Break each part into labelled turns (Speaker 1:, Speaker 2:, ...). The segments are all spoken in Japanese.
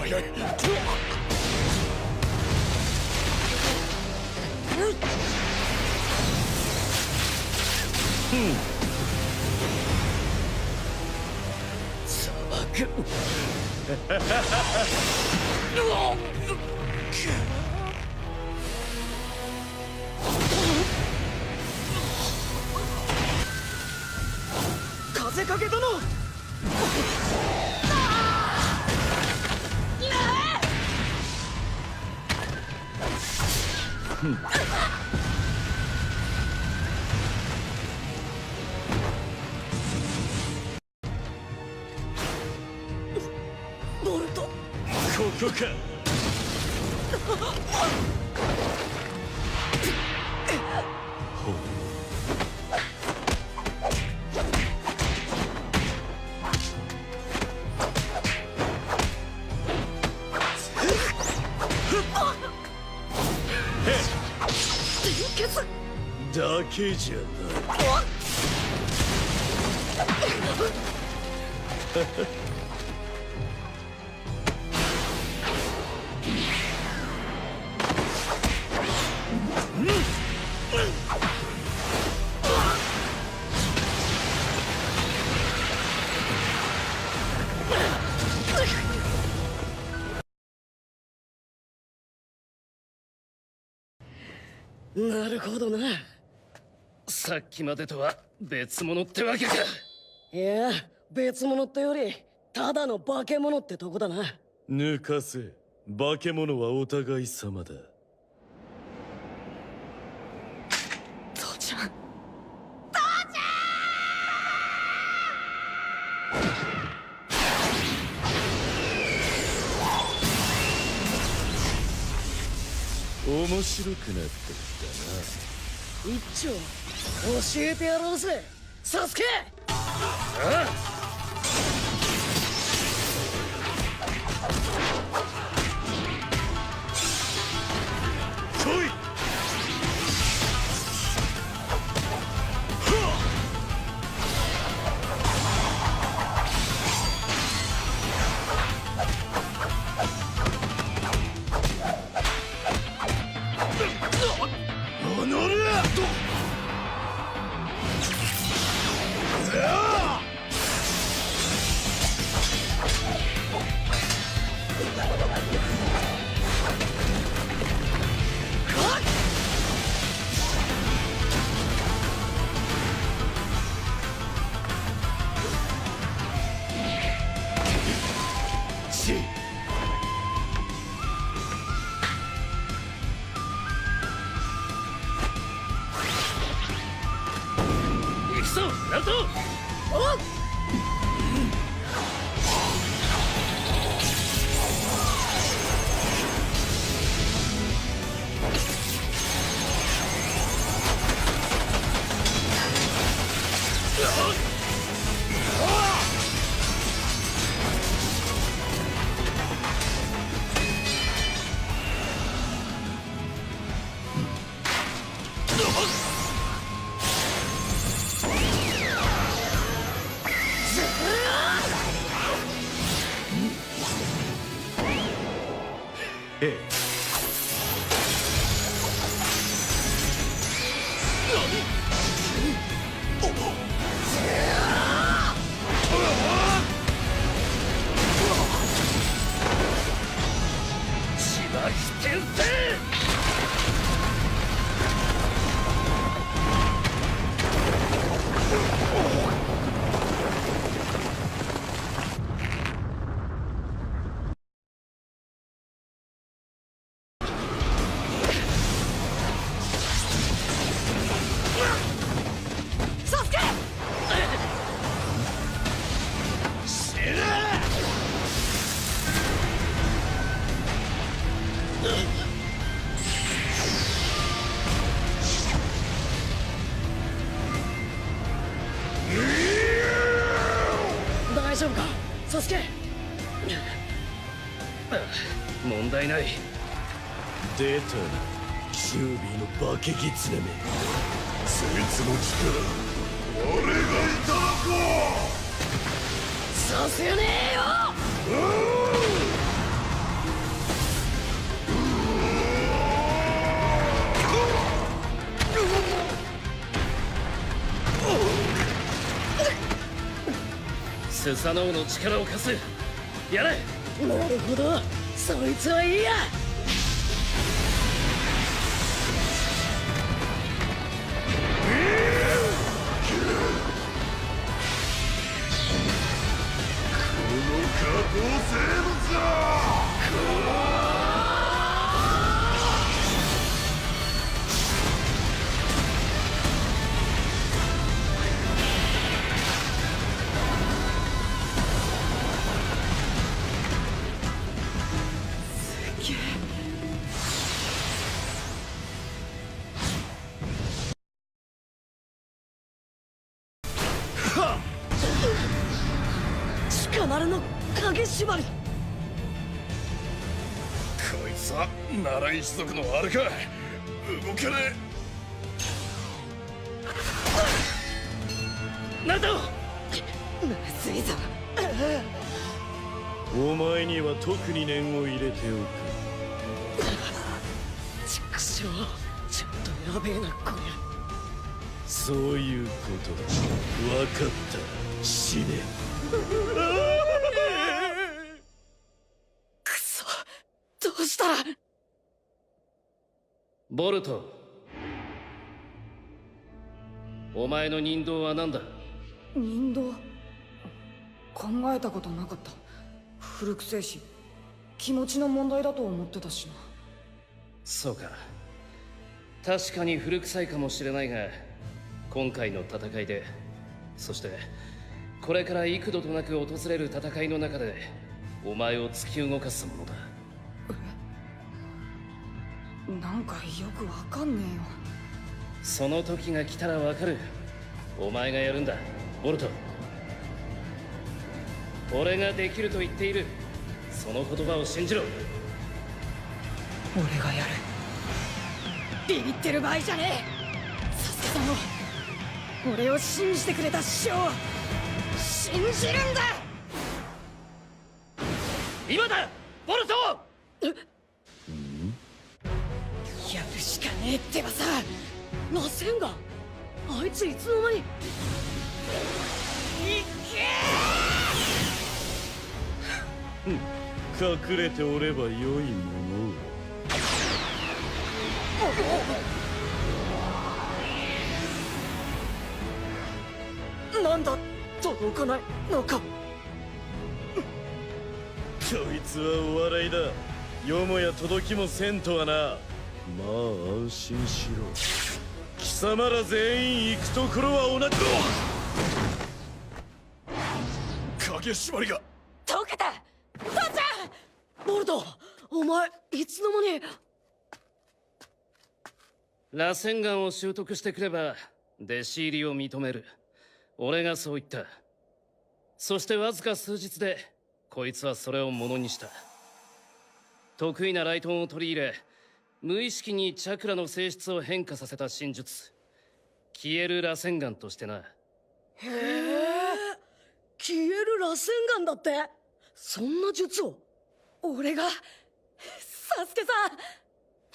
Speaker 1: 風影殿。ボルト、こ
Speaker 2: こか。だけじゃない。
Speaker 1: なるほどな。
Speaker 2: さっきまでとは別物ってわけか。
Speaker 1: いや、別物ってよりただの化け物ってとこだな。
Speaker 2: 抜かせ。化け物はお互い様だ。
Speaker 1: 父ちゃん。
Speaker 2: 面白くなってき
Speaker 1: 一丁教えてやろうぜ、サスケ。
Speaker 2: たな。来い。行くぞ、ナルト。
Speaker 1: おっ。大丈夫か、サスケ。
Speaker 2: 問題ない。出たな、キュービーの化けギツネめ。
Speaker 3: そいつの力、俺がいただこう。
Speaker 1: させねえよ。
Speaker 2: スサノオの力を貸す。やれ。
Speaker 1: なるほど、そいつはいいや。
Speaker 3: この下等生物だ。
Speaker 1: 鹿丸の影縛り。
Speaker 3: こいつは奈良一族のあれか。動けね
Speaker 2: なんだ。
Speaker 1: まずいぞ。
Speaker 2: お前には特に念を入れて
Speaker 1: 畜生、ちょっとやべえなこりゃ。
Speaker 2: そういうことだ。分かった。死ね。
Speaker 1: くそ、どうしたら。
Speaker 2: ボルト、お前の任道は何だ。
Speaker 4: 任道、考えたことなかった。古くせえし気持ちの問題だと思ってたしな。
Speaker 2: そうか、確かに古臭いかもしれないが、今回の戦いで、そしてこれから幾度となく訪れる戦いの中でお前を突き動かすものだ。
Speaker 4: なんかよくわかんねえよ。
Speaker 2: その時が来たらわかる。お前がやるんだ、ボルト。俺ができると言っている。その言葉を信じろ。
Speaker 4: 俺がやる。ビビってる場合じゃねえ。サスケさんを、俺を信じてくれた師匠を信じるんだ。
Speaker 2: 今だ、ボルト。
Speaker 4: やるしかねえってばさ。
Speaker 1: 螺旋があいついつの間に。
Speaker 2: 隠れておればよいも
Speaker 1: の。なんだ、届かないのか。
Speaker 2: こいつはお笑いだ。よもや届きもせんとはな。まあ安心しろ。貴様ら全員行くところは同じだ。
Speaker 3: 影縛りが。
Speaker 4: 解けた。父ちゃん。
Speaker 1: ボルト、お前いつの間に。
Speaker 2: 螺旋丸を習得してくれば弟子入りを認める。俺がそう言った。そしてわずか数日でこいつはそれをものにした。得意な雷遁を取り入れ、無意識にチャクラの性質を変化させた真術、消える螺旋丸としてな。
Speaker 1: へえ、消える螺旋丸だって。そんな術を。
Speaker 4: 俺がサスケ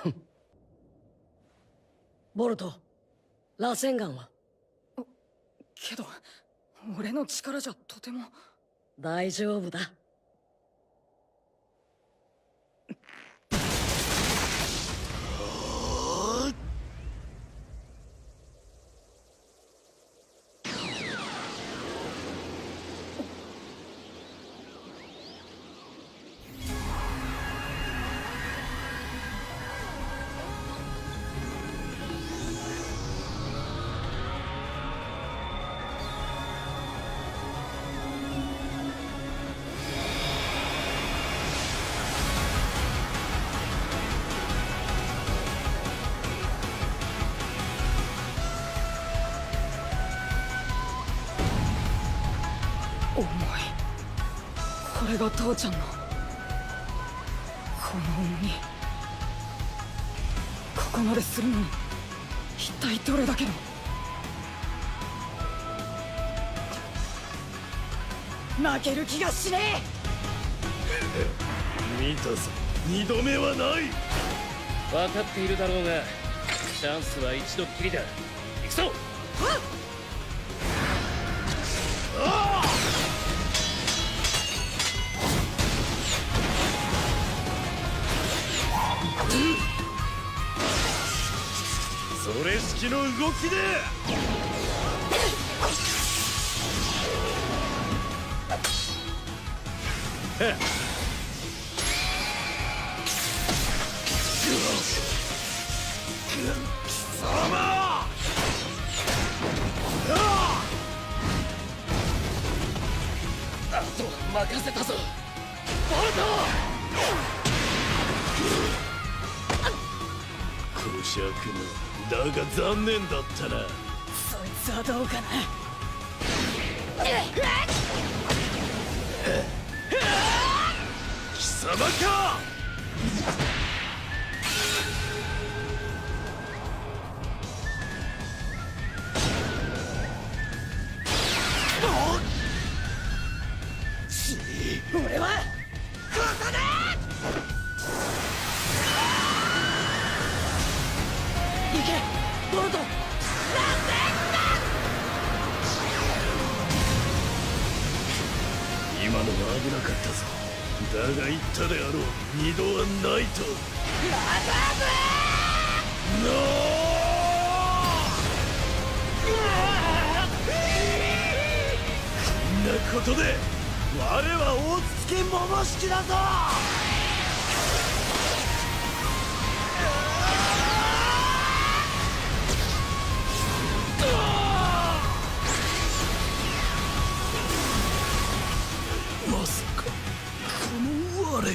Speaker 4: さん。
Speaker 1: ボルト、螺旋丸は。
Speaker 4: けど俺の力じゃとても。
Speaker 1: 大丈夫だ。
Speaker 4: 重い。これが父ちゃんのこの重み。ここまでするのに一体どれだけの。負ける気がしね
Speaker 2: 見たぞ、二度目はない。分かっているだろうが、チャンスは一度きりだ。行くぞ。
Speaker 4: え。
Speaker 3: れ式の動きで
Speaker 2: あとは任せたぞボル
Speaker 3: 小尺のだが残念だったな。
Speaker 4: そいつはどうかな。
Speaker 3: 貴様か。
Speaker 4: 俺はここだ。行けボルト。
Speaker 3: 今のは危なかったぞ。だが言ったであろう、二度はないと。こんなことで我は大月桃式だぞ。まさかこの我が